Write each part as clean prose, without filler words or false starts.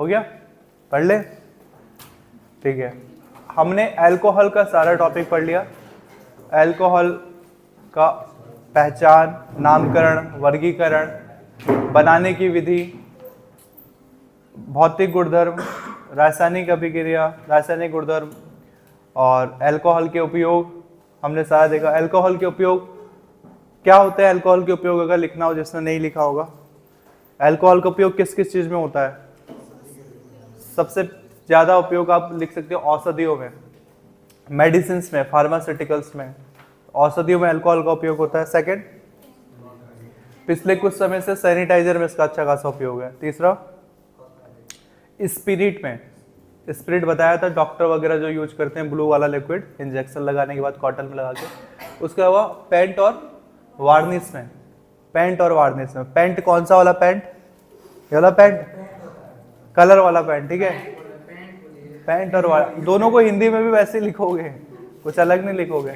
हो गया, पढ़ ले, ठीक है। हमने अल्कोहल का सारा टॉपिक पढ़ लिया। अल्कोहल का पहचान, नामकरण, वर्गीकरण, बनाने की विधि, भौतिक गुणधर्म, रासायनिक अभिक्रिया, रासायनिक गुणधर्म और अल्कोहल के उपयोग हमने सारा देखा। अल्कोहल के उपयोग क्या होते हैं, अल्कोहल के उपयोग अगर लिखना हो जिसने नहीं लिखा होगा, अल्कोहल का उपयोग किस किस चीज में होता है? सबसे ज्यादा उपयोग आप लिख सकते हो औषधियों में, मेडिसिन में, फार्मास्यूटिकल्स में, औषधियों में अल्कोहल का उपयोग होता है। सेकंड, पिछले कुछ समय से सैनिटाइजर में इसका अच्छा खासा उपयोग है। तीसरा, स्पिरिट में, स्पिरिट बताया था डॉक्टर वगैरह जो यूज करते हैं, ब्लू वाला लिक्विड इंजेक्शन लगाने के बाद कॉटन में लगा के। उसके अलावा पेंट और वार्निश में, पेंट और वार्निश में, पेंट कौन सा वाला पेंट? ये वाला पेंट, कलर वाला पेंट, ठीक है। पेंट और दोनों को हिंदी में भी वैसे ही लिखोगे, कुछ अलग नहीं लिखोगे।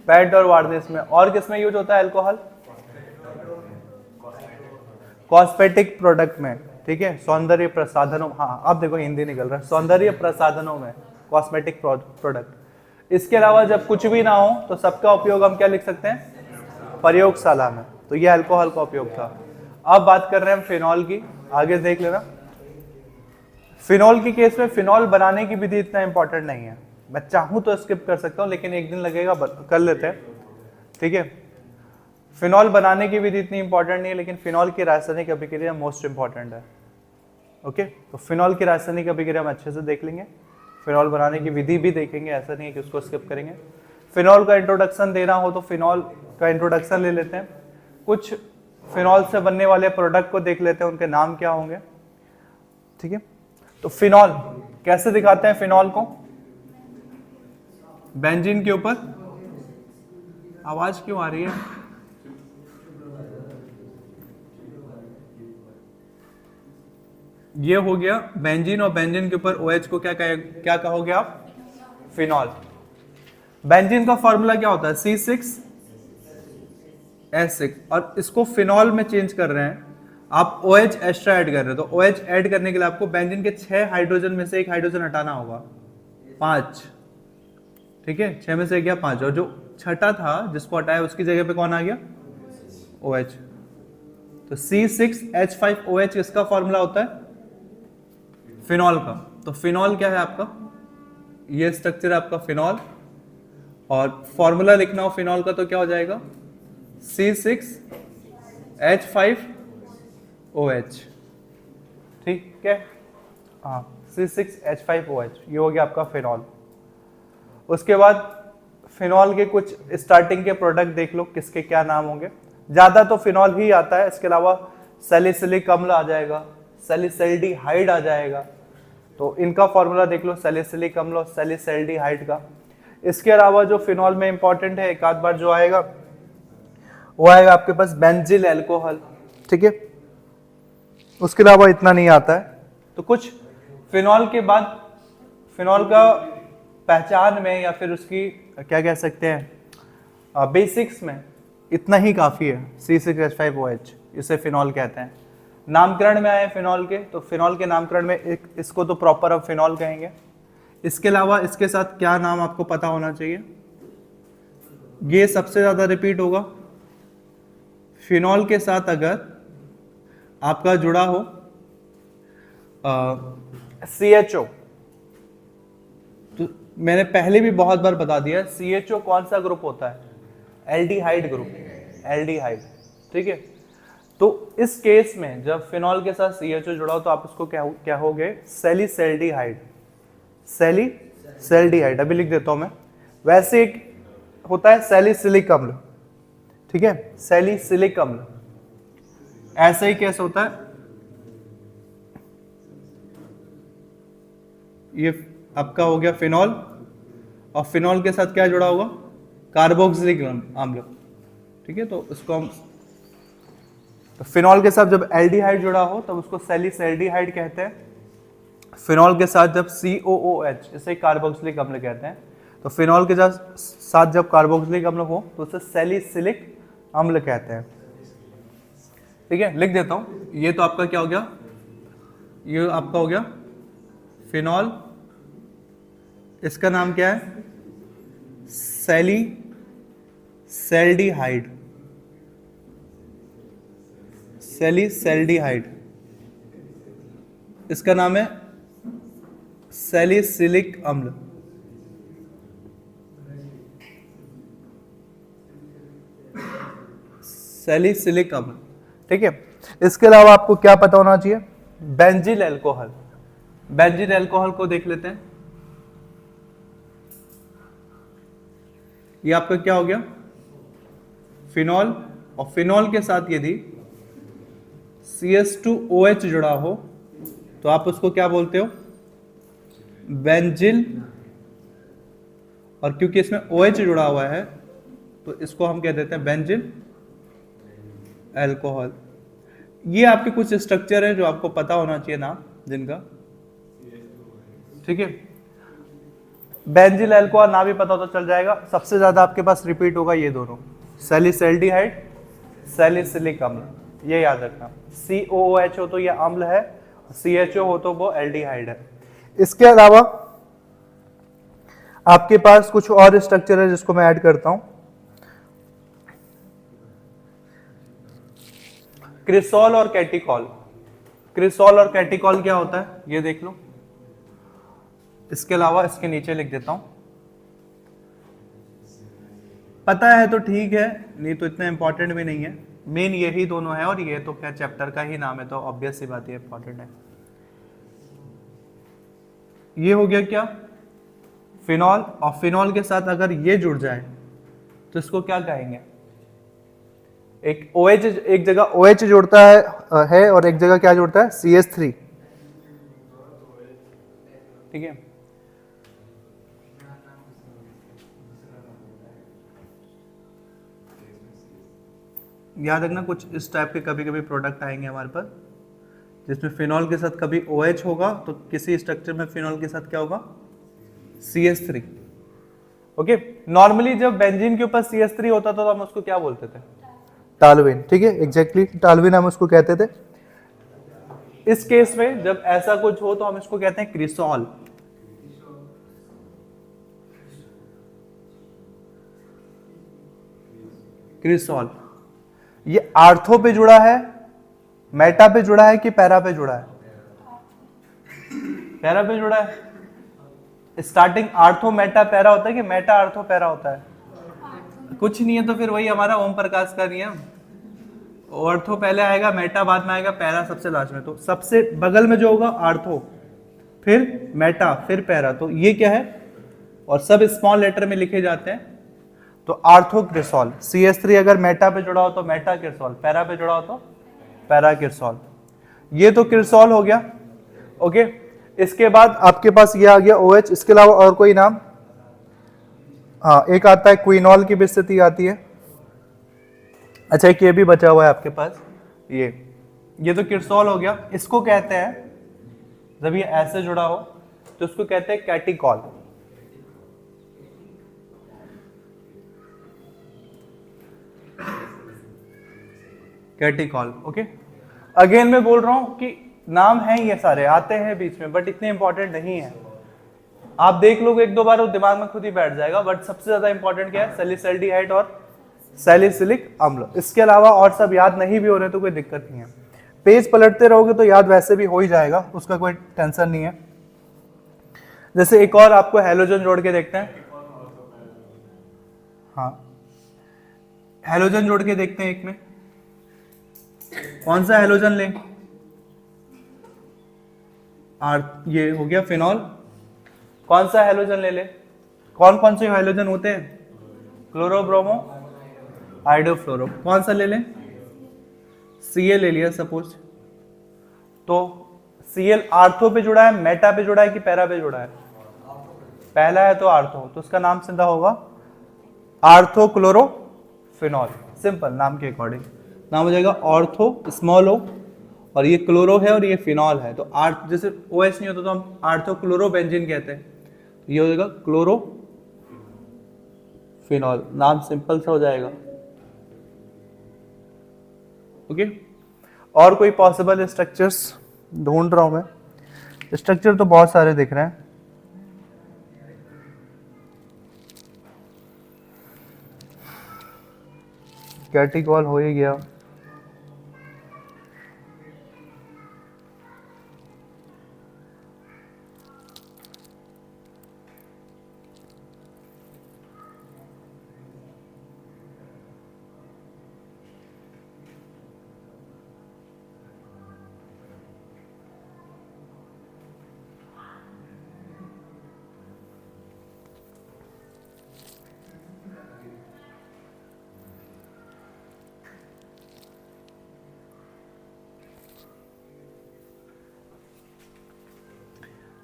पेंट और वार्निश में। और किस में यूज होता है अल्कोहल? कॉस्मेटिक प्रोडक्ट में, ठीक है, सौंदर्य प्रसाधनों, हाँ अब देखो हिंदी निकल रहा है, सौंदर्य प्रसाधनों में, कॉस्मेटिक प्रोडक्ट। इसके अलावा जब कुछ भी ना हो तो सबका उपयोग हम क्या लिख सकते हैं? प्रयोगशाला में। तो ये अल्कोहल का उपयोग था। अब बात कर रहे हैं हम फिनॉल की, आगे देख लेना। फिनॉल की केस में फिनॉल बनाने की विधि इतना इंपॉर्टेंट नहीं है, मैं चाहूं तो स्किप कर सकता हूं लेकिन एक दिन लगेगा, कर लेते हैं, ठीक है। फिनॉल बनाने की विधि इतनी इंपॉर्टेंट नहीं है, लेकिन फिनॉल की रासायनिक अभिक्रिया मोस्ट इंपॉर्टेंट है। ओके, तो फिनॉल की रासायनिक अभिक्रिया हम अच्छे से देख लेंगे, फिनॉल बनाने की विधि भी देखेंगे, ऐसा नहीं है कि उसको स्किप करेंगे। फिनॉल का इंट्रोडक्शन देना हो तो फिनॉल का इंट्रोडक्शन ले लेते हैं। कुछ फिनॉल से बनने वाले प्रोडक्ट को देख लेते हैं, उनके नाम क्या होंगे, ठीक है। तो फिनॉल कैसे दिखाते हैं? फिनॉल को बेंजीन के ऊपर, आवाज क्यों आ रही है? ये हो गया बेंजीन, और बेंजीन के ऊपर OH को क्या कहोगे आप? फिनॉल। बेंजीन का फॉर्मूला क्या होता है? C6H6, और इसको फिनॉल में चेंज कर रहे हैं, आप OH एक्स्ट्रा ऐड कर रहे हो, तो OH ऐड करने के लिए आपको बेंजीन के 6 हाइड्रोजन में से एक हाइड्रोजन हटाना होगा, 5, ठीक है, 6 में से गया 5, और जो छठा था जिसको हटाया उसकी जगह पे कौन आ गया? OH। तो C6H5OH इसका फॉर्मूला होता है फिनॉल का। तो फिनॉल क्या है आपका? ये स्ट्रक्चर है आपका फिनॉल, और फॉर्मूला लिखना हो फिनॉल का तो क्या हो जाएगा? C6H5OH, ठीक है, हाँ, C6H5OH, ये हो गया आपका फिनॉल। उसके बाद फिनॉल के कुछ स्टार्टिंग के प्रोडक्ट देख लो, किसके क्या नाम होंगे। ज्यादा तो फिनॉल ही आता है, इसके अलावा सैलिसिलिक अम्ल आ जाएगा, सैलिसैल्डिहाइड आ जाएगा, तो इनका फॉर्मूला देख लो, सैलिसिलिक अम्ल और सैलिसैल्डिहाइड का। इसके अलावा जो फिनॉल में इंपॉर्टेंट है, एक आध बार जो आएगा वो आएगा आपके पास बेंजिल अल्कोहल, ठीक है। उसके अलावा इतना नहीं आता है। तो कुछ फिनॉल के बाद, फिनॉल का पहचान में या फिर उसकी क्या कह सकते हैं, बेसिक्स में इतना ही काफी है। C6H5OH इसे फिनॉल कहते हैं। नामकरण में आए फिनॉल के, तो फिनॉल के नामकरण में इसको तो प्रॉपर अब फिनॉल कहेंगे। इसके अलावा इसके साथ क्या नाम आपको पता होना चाहिए, ये सबसे ज्यादा रिपीट होगा। फिनॉल के साथ अगर आपका जुड़ा हो CHO, तो मैंने पहले भी बहुत बार बता दिया, CHO कौन सा ग्रुप होता है? एल्डिहाइड ग्रुप, एल्डिहाइड, ठीक है। तो इस केस में जब फिनॉल के साथ CHO जुड़ा हो तो आप उसको क्या होगे? सैलिसैल्डिहाइड, सैलिसैल्डिहाइड, अभी लिख देता हूं मैं। वैसे एक होता है सैलिसिलिक अम्ल, ठीक है, सैलिसिलिक अम्ल, ऐसा ही केस होता है। ये आपका हो गया फिनॉल, और फिनॉल के साथ क्या जुड़ा होगा? कार्बोक्सिलिक अम्ल, ठीक है। तो इसको हम, तो फिनॉल के साथ जब एल्डिहाइड जुड़ा हो तब उसको सैलिसैल्डिहाइड कहते हैं। फिनॉल के साथ जब COOH, इसे कार्बोक्सिलिक अम्ल कहते हैं। तो फिनॉल के साथ जब कार्बोक्सिलिक अम्ल हो तो उसे सैलिसिलिक अम्ल कहते हैं, ठीक है। लिख देता हूं, ये तो आपका क्या हो गया? ये आपका हो गया फिनॉल, इसका नाम क्या है, सैलिसैल्डिहाइड, सैलिसैल्डिहाइड, इसका नाम है सैलिसिलिक अम्ल। सैलिसिलिक अम्ल, ठीक है। इसके अलावा आपको क्या पता होना चाहिए, बेंजिल अल्कोहल। बेंजिल अल्कोहल को देख लेते हैं। ये आपका क्या हो गया, फिनॉल, और फिनॉल के साथ यदि CH2OH जुड़ा हो तो आप उसको क्या बोलते हो, बेंजिल, और क्योंकि इसमें OH जुड़ा हुआ है तो इसको हम कह देते हैं बेंजिल अल्कोहल। ये आपके कुछ स्ट्रक्चर है जो आपको पता होना चाहिए नाम जिनका, ठीक है। बेंजिल अल्कोहल ना भी पता हो तो चल जाएगा। सबसे ज्यादा आपके पास रिपीट होगा ये दोनों, सैलिसैल्डिहाइड, सैलिसिलिक अम्ल, ये याद रखना। COOH हो तो ये अम्ल है, CHO हो तो वो एल्डिहाइड है। इसके अलावा आपके पास कुछ और स्ट्रक्चर है जिसको मैं ऐड करता हूं। क्रिसॉल और कैटिकॉल। क्रिसॉल और कैटिकॉल क्या होता है ये देख लो। इसके अलावा इसके नीचे लिख देता हूं, पता है तो ठीक है, नहीं तो इतना इंपॉर्टेंट भी नहीं है। मेन यही दोनों है और ये तो क्या चैप्टर का ही नाम है तो ऑब्वियस सी बात ये इंपॉर्टेंट है। ये हो गया क्या, फिनॉल, और फिनॉल के साथ अगर ये जुड़ जाए तो इसको क्या कहेंगे, एक OH, एक जगह OH जुड़ता है और एक जगह क्या जुड़ता है, CH3, ठीक है। याद रखना कुछ इस टाइप के कभी कभी प्रोडक्ट आएंगे हमारे पास जिसमें फिनॉल के साथ कभी OH होगा तो किसी स्ट्रक्चर में फिनॉल के साथ क्या होगा, CH3, ओके। नॉर्मली जब बेंजीन के ऊपर CH3 होता था तो हम उसको क्या बोलते थे, टालुइन, ठीक है, एग्जैक्टली टालुइन हम उसको कहते थे। इस केस में जब ऐसा कुछ हो तो हम इसको कहते हैं क्रिसॉल। क्रिसॉल ये आर्थो पे जुड़ा है, मेटा पे जुड़ा है कि पैरा पे जुड़ा है, पैरा पे जुड़ा है। स्टार्टिंग आर्थो मेटा पैरा होता है कि मेटा आर्थो पैरा होता है, कुछ नहीं है तो फिर वही हमारा ओम प्रकाश का नियम, आर्थो पहले आएगा, मेटा बाद में आएगा, पैरा सबसे लास्ट में। तो सबसे बगल में जो होगा आर्थो, फिर मेटा, फिर पैरा, तो ये क्या है, और सब स्मॉल लेटर में लिखे जाते हैं। तो आर्थोक्रिसॉल, CH3 अगर मेटा पे जुड़ा हो तो मेटा क्रिसॉल, पैरा पे जुड़ा हो तो पैरा क्रिसॉल। ये तो क्रिसॉल हो गया, ओके। इसके बाद आपके पास ये आ गया OH। इसके अलावा और कोई नाम, हाँ एक आता है क्विनॉल की भी स्थिति आती है। अच्छा एक ये भी बचा हुआ है आपके पास, ये तो क्रिसॉल हो गया। इसको कहते हैं जब ये ऐसे जुड़ा हो तो इसको कहते हैं कैटिकॉल। कैटिकॉल, ओके। अगेन मैं बोल रहा हूं कि नाम है ये सारे आते हैं बीच में बट इतने इंपॉर्टेंट नहीं है। आप देख लोगे एक दो बार वो दिमाग में खुद ही बैठ जाएगा, बट सबसे ज्यादा इंपॉर्टेंट क्या है, सैलिसैल्डिहाइड और सैलिसिलिक अम्ल। इसके अलावा और सब याद नहीं भी हो रहे तो कोई दिक्कत नहीं है, पेज पलटते रहोगे तो याद वैसे भी हो ही जाएगा, उसका कोई टेंशन नहीं है। जैसे एक और आपको हैलोजन जोड़ के देखते हैं, हाँ हैलोजन जोड़ के देखते हैं। एक में कौन सा हैलोजन लें, ये हो गया फिनॉल। कौन सा हैलोजन ले ले, कौन कौन से हैलोजन होते हैं, क्लोरो ब्रोमो हाइड्रोफ्लोरो। कौन सा ले लें, Cl ले लिया सपोज। तो Cl आर्थो पे जुड़ा है, मेटा पे जुड़ा है कि पैरा पे जुड़ा है, पहला है तो आर्थो, तो उसका नाम सीधा होगा आर्थोक्लोरोफिनॉल। सिंपल नाम के अकॉर्डिंग नाम हो जाएगा ऑर्थो स्मॉल ओ, और ये क्लोरो है और ये फिनॉल है। तो आर्थ जैसे OH नहीं होता तो हम आर्थोक्लोरोबेंजीन कहते हैं, तो ये हो जाएगा क्लोरोफिनॉल, नाम सिंपल सा हो जाएगा, ओके। और कोई पॉसिबल स्ट्रक्चर्स ढूंढ रहा हूं मैं, स्ट्रक्चर तो बहुत सारे दिख रहे हैं। कैटिकॉल हो ही गया,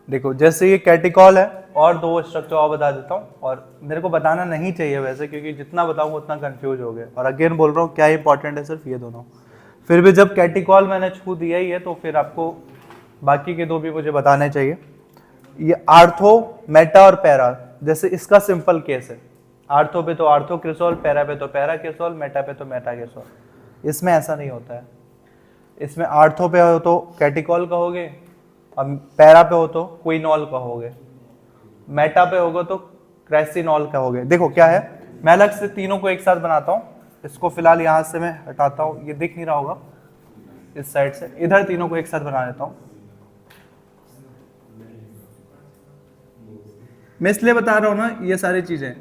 देखो जैसे ये कैटिकॉल है, और दो स्ट्रक्चर और बता देता हूँ, और मेरे को बताना नहीं चाहिए वैसे, क्योंकि जितना बताऊंगा उतना कंफ्यूज हो गए, और अगेन बोल रहा हूँ क्या इंपॉर्टेंट है, सिर्फ ये दोनों। फिर भी जब कैटिकॉल मैंने छू दिया ही है तो फिर आपको बाकी के दो भी मुझे बताने चाहिए। ये आर्थो, मेटा और पैरा, जैसे इसका सिंपल केस है, आर्थो पे तो आर्थोक्रिसोल, पैरा पे तो पैराक्रिसोल, मेटा पे तो मेटाक्रिसोल। इसमें ऐसा नहीं होता है, इसमें आर्थो पे हो तो कैटिकॉल कहोगे, और पैरा पे हो तो क्विनॉल कहोगे, मेटा पे होगा तो क्रेसिनॉल कहोगे। देखो क्या है, मैं अलग से तीनों को एक साथ बनाता हूँ, इसको फिलहाल यहाँ से मैं हटाता हूँ, ये दिख नहीं रहा होगा इस साइड से, इधर तीनों को एक साथ बना लेता हूँ। मैं इसलिए बता रहा हूँ ना ये सारी चीजें,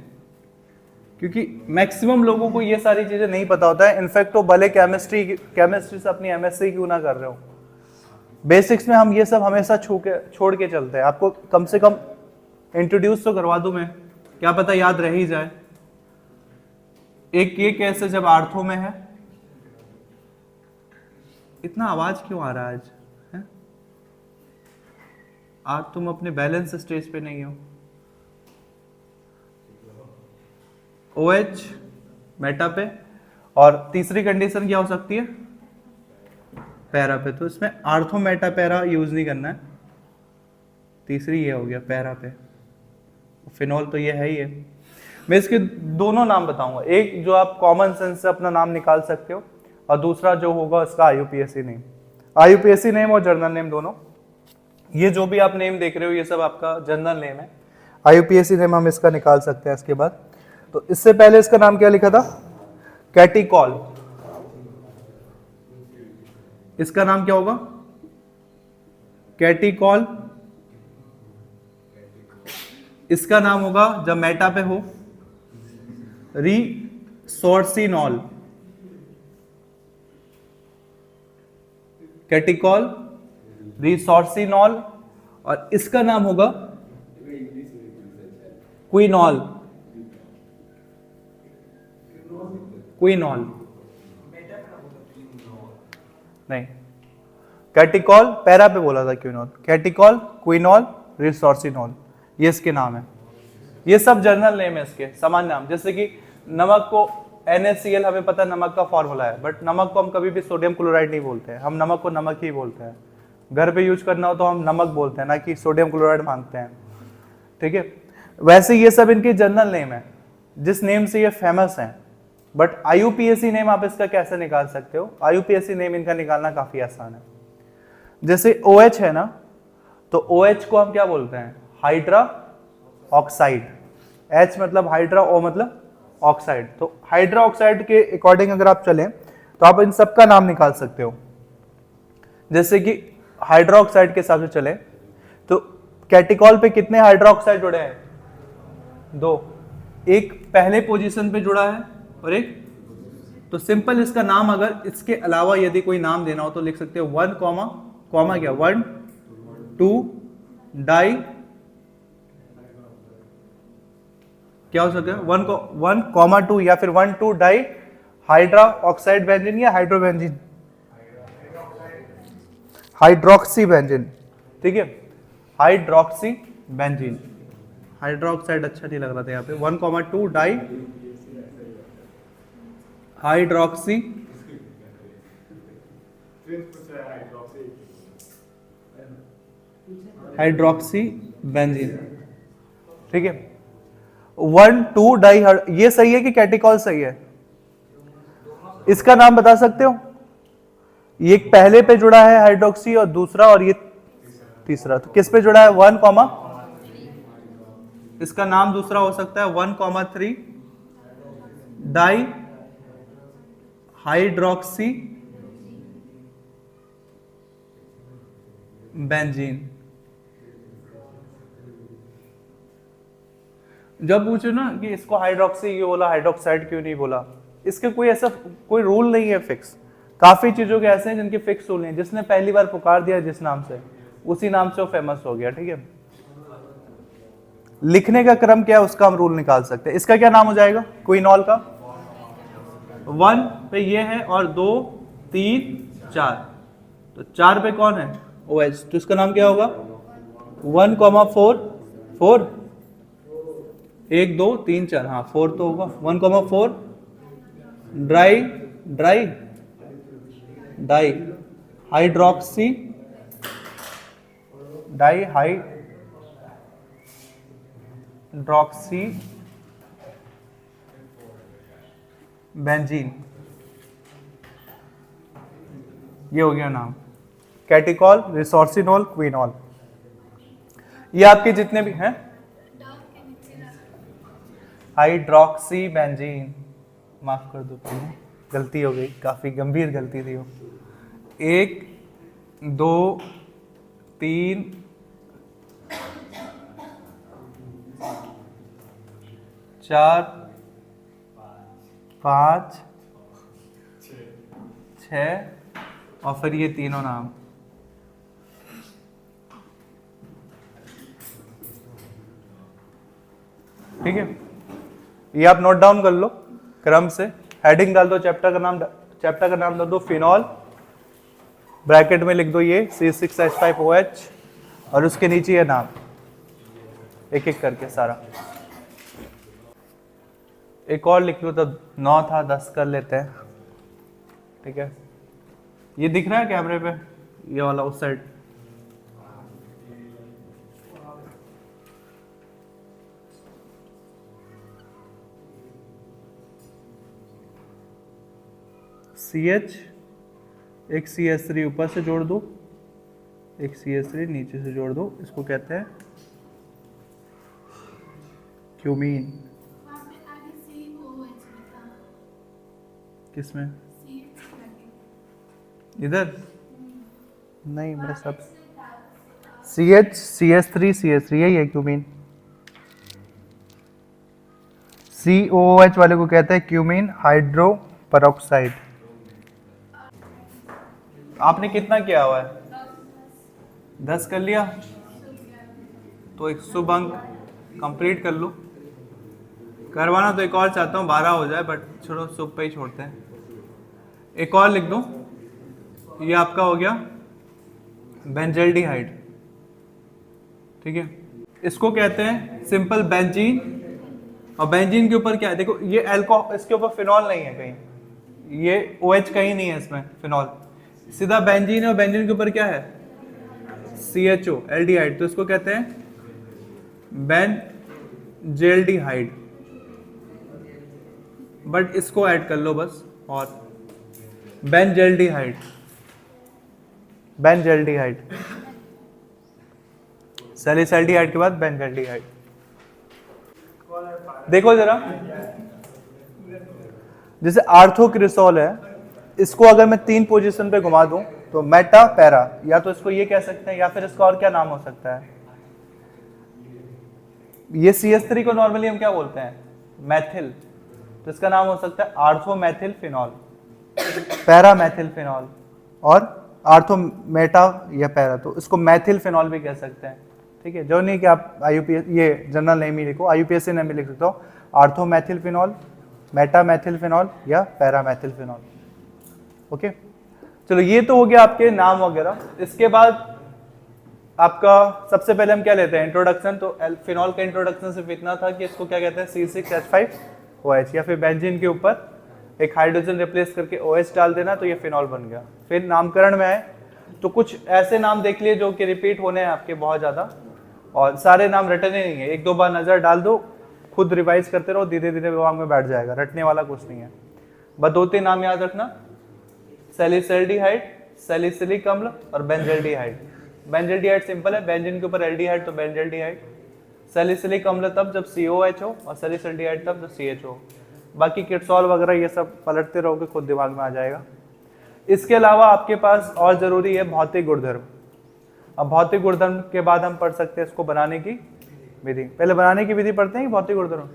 क्योंकि मैक्सिमम लोगों को ये सारी चीजें नहीं पता होता है। इनफैक्ट वो भले केमिस्ट्री से अपनी एमएससी क्यों ना कर रहे हो, बेसिक्स में हम ये सब हमेशा छोड़ के चलते हैं। आपको कम से कम इंट्रोड्यूस तो करवा दूं मैं, क्या पता याद रह ही जाए। एक ये केस है जब आर्थो में है, इतना आवाज क्यों आ रहा है आज है? आज तुम अपने बैलेंस स्टेज पे नहीं हो। OH मेटा पे, और तीसरी कंडीशन क्या हो सकती है, पैरा पे। तो इसमें आर्थो मेटा पैरा यूज नहीं करना है, तीसरी ये हो गया पैरा पे। फिनॉल तो ये है ही है। मैं इसके दोनों नाम बताऊंगा, एक जो आप कॉमन सेंस से अपना नाम निकाल सकते हो, और दूसरा जो होगा इसका IUPAC नेम। IUPAC नेम और जर्नल नेम दोनों, ये जो भी आप नेम देख रहे हो ये सब आपका जर्नल नेम है। IUPAC नेम हम इसका निकाल सकते हैं इसके बाद। तो इससे पहले इसका नाम क्या लिखा था, कैटिकॉल। इसका नाम क्या होगा, कैटिकॉल। इसका नाम होगा जब मेटा पे हो रिसोर्सिनॉल, कैटिकॉल रिसोर्सिनॉल। और इसका नाम होगा क्विनॉल, क्विनॉल नहीं, कैटिकॉल पैरा पे बोला था क्विनॉल, कैटिकॉल, क्विनॉल, रिसोर्सिनॉल, ये इसके नाम है। ये सब जर्नल नेम है इसके, सामान्य नाम। जैसे कि नमक को NaCl, हमें पता है नमक का फॉर्मूला है, बट नमक को हम कभी भी सोडियम क्लोराइड नहीं बोलते हैं, हम नमक को नमक ही बोलते हैं। घर पे यूज करना हो तो हम नमक बोलते हैं, ना कि सोडियम क्लोराइड मांगते हैं, ठीक है। वैसे ये सब इनके जर्नल नेम है, जिस नेम से ये फेमस है। बट IUPAC नेम आप इसका कैसे निकाल सकते हो, IUPAC नेम इनका निकालना काफी आसान है। जैसे OH है ना, तो OH को हम क्या बोलते हैं, हाइड्रा ऑक्साइड। H मतलब हाइड्रा, O मतलब ऑक्साइड। तो हाइड्रा ऑक्साइड के अकॉर्डिंग अगर आप चलें तो आप इन सब का नाम निकाल सकते हो। जैसे कि हाइड्रा ऑक्साइड के हिसाब से चले तो कैटिकॉल पे कितने हाइड्रा ऑक्साइड जुड़े हैं, 2, एक पहले पोजीशन पे जुड़ा है और एक, तो सिंपल इसका नाम अगर इसके अलावा यदि कोई नाम देना हो तो लिख सकते हो 1, कॉमा क्या, 1 2 डाई, क्या हो सकता है 1,2 या फिर 1,2 डाई हाइड्रा ऑक्साइड बेंजीन या हाइड्रोबेंजीन, हाइड्रोक्सी बेंजीन, ठीक है, हाइड्रोक्सी बेंजीन। हाइड्रोक्साइड अच्छा नहीं लग रहा था यहाँ पे, 1,2 डाई हाइड्रोक्सी हाइड्रोक्सी बेंजीन, ठीक है। 1,2 डाई, ये सही है कि कैटिकॉल सही है, इसका नाम बता सकते हो, ये एक पहले पे जुड़ा है हाइड्रोक्सी और दूसरा, और ये तीसरा। तो किस पे जुड़ा है? 1, इसका नाम दूसरा हो सकता है 1,3 डाई हाइड्रोक्सी बेंजीन। जब पूछो ना कि इसको हाइड्रोक्सी क्यों बोला, हाइड्रोक्साइड क्यों नहीं बोला, इसके कोई ऐसा कोई रूल नहीं है फिक्स। काफी चीजों के ऐसे हैं जिनके फिक्स रूल नहीं, जिसने पहली बार पुकार दिया जिस नाम से, उसी नाम से वो फेमस हो गया। ठीक है, लिखने का क्रम क्या है उसका हम रूल निकाल सकते हैं। इसका क्या नाम हो जाएगा क्विनॉल का? 1 पे ये है और 2, 3, 4, तो 4 पे कौन है? OH, तो इसका नाम क्या होगा? 1,4 4 1 2 3 4, हाँ 4 तो होगा। 1,4 dry dry di hydroxy di hydroxy benzene, ये हो गया नाम। कैटिकॉल, रिसोर्सिनॉल, क्विनॉल, ये आपके जितने भी हैं। हाइड्रोक्सी बेंजीन, माफ कर दो पहले, गलती हो गई, काफी गंभीर गलती थी वो। 1 2 3 4 5 6 और फिर ये तीनों नाम। ठीक है, ये आप नोट डाउन कर लो क्रम से। हेडिंग डाल दो, चैप्टर का नाम डाल दो फिनॉल, ब्रैकेट में लिख दो ये C6H5OH, और उसके नीचे ये नाम एक एक करके सारा। एक और लिख लो, तो 9 था, 10 कर लेते हैं। ठीक है, ये दिख रहा है कैमरे पे, ये वाला उस साइड। CH, एक CH3 ऊपर से जोड़ दो, एक CH3 नीचे से जोड़ दो, इसको कहते हैं क्यूमीन। किसमें? इधर नहीं, मेरे सब CH CH3 यही है क्यूमीन। COOH वाले को कहते हैं क्यूमीन हाइड्रो पेरोक्साइड। आपने कितना किया हुआ है? 10 कर लिया, तो एक शुभ अंक कंप्लीट कर लो। करवाना तो एक और चाहता हूँ 12 हो जाए, बट छोड़ो, शुभ पे ही छोड़ते हैं। एक और लिख दो, ये आपका हो गया बेंजल्डिहाइड। ठीक है, इसको कहते हैं सिंपल बेंजीन। और बेंजीन के ऊपर क्या है? देखो ये अल्कोहल, इसके ऊपर फिनॉल नहीं है कहीं, ये OH कहीं नहीं है इसमें, फिनॉल सीधा बेंजीन है। और बेंजीन के ऊपर क्या है? CHO एल्डिहाइड, तो इसको कहते हैं बेंजेल्डिहाइड। बट इसको ऐड कर लो बस, और बेंजेल्डिहाइड, बेंजेल्डिहाइड, सैलिसैल्डिहाइड के बाद बेंजेल्डिहाइड। देखो जरा, जैसे आर्थोक्रिसोल है, इसको अगर मैं 3 पोजीशन पे घुमा दूं तो मेटा पैरा, या तो इसको ये कह सकते हैं, या फिर इसका और क्या नाम हो सकता है? ये CH3 को नॉर्मली हम क्या बोलते हैं? मैथिल, तो इसका नाम हो सकता है आर्थोमेथिल फिनॉल, पैरामेथिल फिनॉल, और आर्थोमेटा या पैरा, तो इसको मैथिल फिनॉल भी कह सकते हैं। ठीक है, जो नहीं कि आप IUPAC ये जनरल नेम ही लिखो, IUPAC नेम भी लिख सकते हो, आर्थोमेथिल फिनॉल, मेटामेथिल फिनॉल या पैरामेथिल फिनॉल। ओके, चलो ये तो हो गया आपके नाम वगैरह। इसके बाद आपका सबसे पहले हम क्या लेते हैं? इंट्रोडक्शन। तो फिनॉल का इंट्रोडक्शन सिर्फ इतना था कि इसको क्या कहते हैं? C6H5OH, या फिर बेंजीन के ऊपर एक हाइड्रोजन रिप्लेस करके OH डाल देना, तो ये फिनॉल बन गया। फिर नामकरण में आए तो कुछ ऐसे नाम देख लिए जो कि रिपीट होने हैं आपके बहुत ज़्यादा, और सारे नाम रटने नहीं है, 1-2 बार नज़र डाल दो, खुद रिवाइज करते रहो, धीरे धीरे दिमाग में बैठ जाएगा, रटने वाला कुछ नहीं है। बस 2-3 नाम याद रखना, सैलिसैल्डिहाइड, सैलिसिलिक अम्ल और बेंजल्डिहाइड। बेंजल्डिहाइड सिंपल है, बेंजीन के ऊपर एल्डिहाइड तो बेंजल्डिहाइड। सैलिसिलिक अम्ल तब जब COH हो और सैलिसल्डिहाइड तब जब CH हो। बाकी किरसॉल वगैरह ये सब पलटते रहोगे खुद दिमाग में आ जाएगा। इसके अलावा आपके पास और जरूरी है भौतिक गुणधर्म। अब भौतिक गुणधर्म के बाद हम पढ़ सकते हैं इसको बनाने की विधि। पहले बनाने की विधि पढ़ते हैं कि भौतिक गुणधर्म?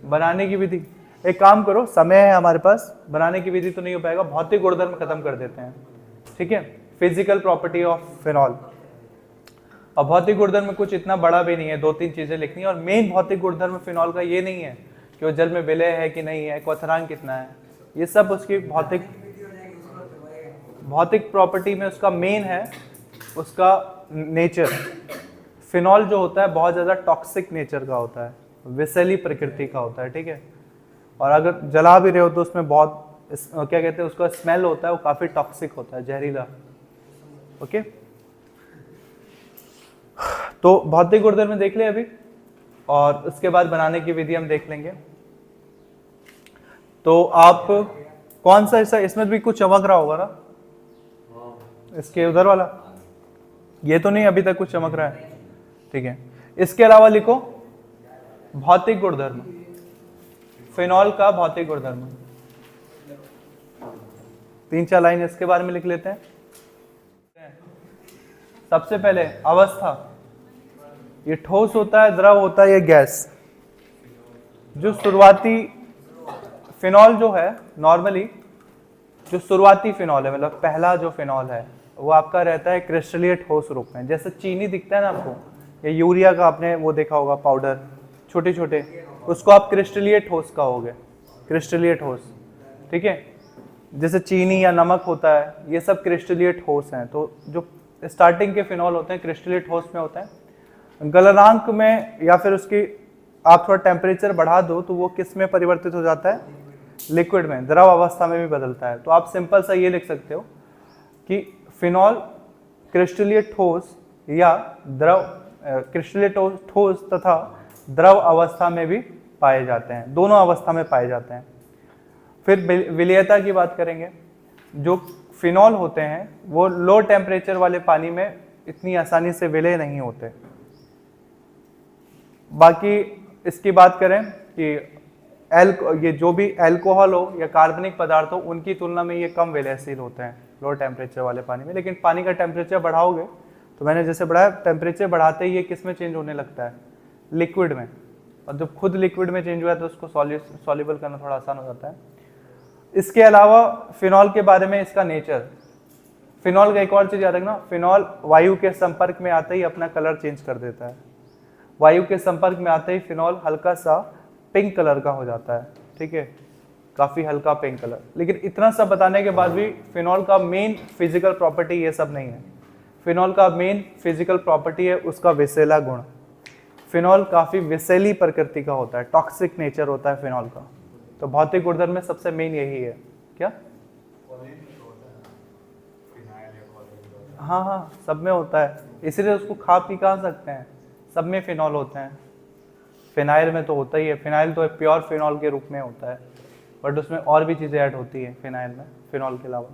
बनाने की विधि। एक काम करो, समय है हमारे पास, बनाने की विधि तो नहीं हो पाएगा, भौतिक गुणधर्म खत्म कर देते हैं, ठीक है। Physical property of phenol. और भौतिक गुणधर्म में कुछ इतना बड़ा भी नहीं है, 2-3 चीजें लिखनी है। और मेन भौतिक गुणधर्म फिनॉल का ये नहीं है कि वो जल में विलय है कि नहीं है, क्वथनांक कितना है, ये सब उसकी भौतिक प्रॉपर्टी में उसका मेन है उसका नेचर। फिनॉल जो होता है बहुत ज़्यादा टॉक्सिक नेचर का होता है, विषैली प्रकृति का होता है, ठीक है। और अगर जला भी रहे हो तो उसमें बहुत क्या कहते हैं उसका स्मेल होता है, वो काफ़ी टॉक्सिक होता है, जहरीला। ओके, तो भौतिक गुणधर्म में देख ले अभी, और उसके बाद बनाने की विधि हम देख लेंगे। तो आप कौन सा ऐसा, इसमें भी कुछ चमक रहा होगा ना, इसके उधर वाला, ये तो नहीं अभी तक कुछ चमक रहा है, ठीक है। इसके अलावा लिखो भौतिक गुणधर्म, फिनॉल का भौतिक गुणधर्म, 3-4 लाइन इसके बारे में लिख लेते हैं। सबसे पहले अवस्था, ये ठोस होता है, द्रव होता है, ये गैस। जो शुरुआती फिनॉल जो है नॉर्मली, जो शुरुआती फिनॉल है मतलब पहला जो फिनॉल है वो आपका रहता है क्रिस्टलीय ठोस रूप में। जैसे चीनी दिखता है ना आपको, या यूरिया का आपने वो देखा होगा पाउडर छोटे छोटे, उसको आप क्रिस्टलीय ठोस कहोगे, क्रिस्टलीय ठोस, ठीक है। जैसे चीनी या नमक होता है, ये सब क्रिस्टलीय ठोस हैं। तो जो स्टार्टिंग के फिनॉल होते हैं क्रिस्टलीय ठोस में होते हैं। गलनांक में या फिर उसकी आप थोड़ा टेम्परेचर बढ़ा दो तो वो किस में परिवर्तित हो जाता है, लिक्विड में, द्रव अवस्था में भी बदलता है। तो आप सिंपल सा ये लिख सकते हो कि फिनॉल क्रिस्टलीय ठोस या द्रव, क्रिस्टलीय ठोस तथा द्रव अवस्था में भी पाए जाते हैं, दोनों अवस्था में पाए जाते हैं। फिर विलयता की बात करेंगे। जो फिनॉल होते हैं वो लो टेम्परेचर वाले पानी में इतनी आसानी से विलय नहीं होते। बाकी इसकी बात करें कि ये जो भी अल्कोहल हो या कार्बनिक पदार्थ हो, उनकी तुलना में ये कम विलयशील होते हैं लो टेम्परेचर वाले पानी में। लेकिन पानी का टेम्परेचर बढ़ाओगे तो मैंने जैसे बढ़ाया, टेम्परेचर बढ़ाते ही ये किस में चेंज होने लगता है, लिक्विड में। और जब खुद लिक्विड में चेंज हुआ है तो उसको सॉल्युबल करना थोड़ा आसान हो जाता है। इसके अलावा फिनॉल के बारे में इसका नेचर, फिनॉल का एक और चीज़ याद रखना, फिनॉल वायु के संपर्क में आते ही अपना कलर चेंज कर देता है। वायु के संपर्क में आते ही फिनॉल हल्का सा पिंक कलर का हो जाता है, ठीक है, काफ़ी हल्का पिंक कलर। लेकिन इतना सब बताने के बाद भी फिनॉल का मेन फिजिकल प्रॉपर्टी ये सब नहीं है। फिनॉल का मेन फिजिकल प्रॉपर्टी है उसका विषैला गुण। फिनॉल काफ़ी विषैली प्रकृति का होता है, टॉक्सिक नेचर होता है फिनॉल का। तो भौतिक गुणधर्म में सबसे मेन यही है। क्या? हाँ, सब में होता है, इसलिए उसको खा पी कहाँ सकते हैं, सब में फिनॉल होते हैं। फिनाइल में तो होता ही है, फिनाइल तो प्योर फिनॉल के रूप में होता है, बट उसमें और भी चीज़ें ऐड होती है फिनाइल में, फिनॉल के अलावा।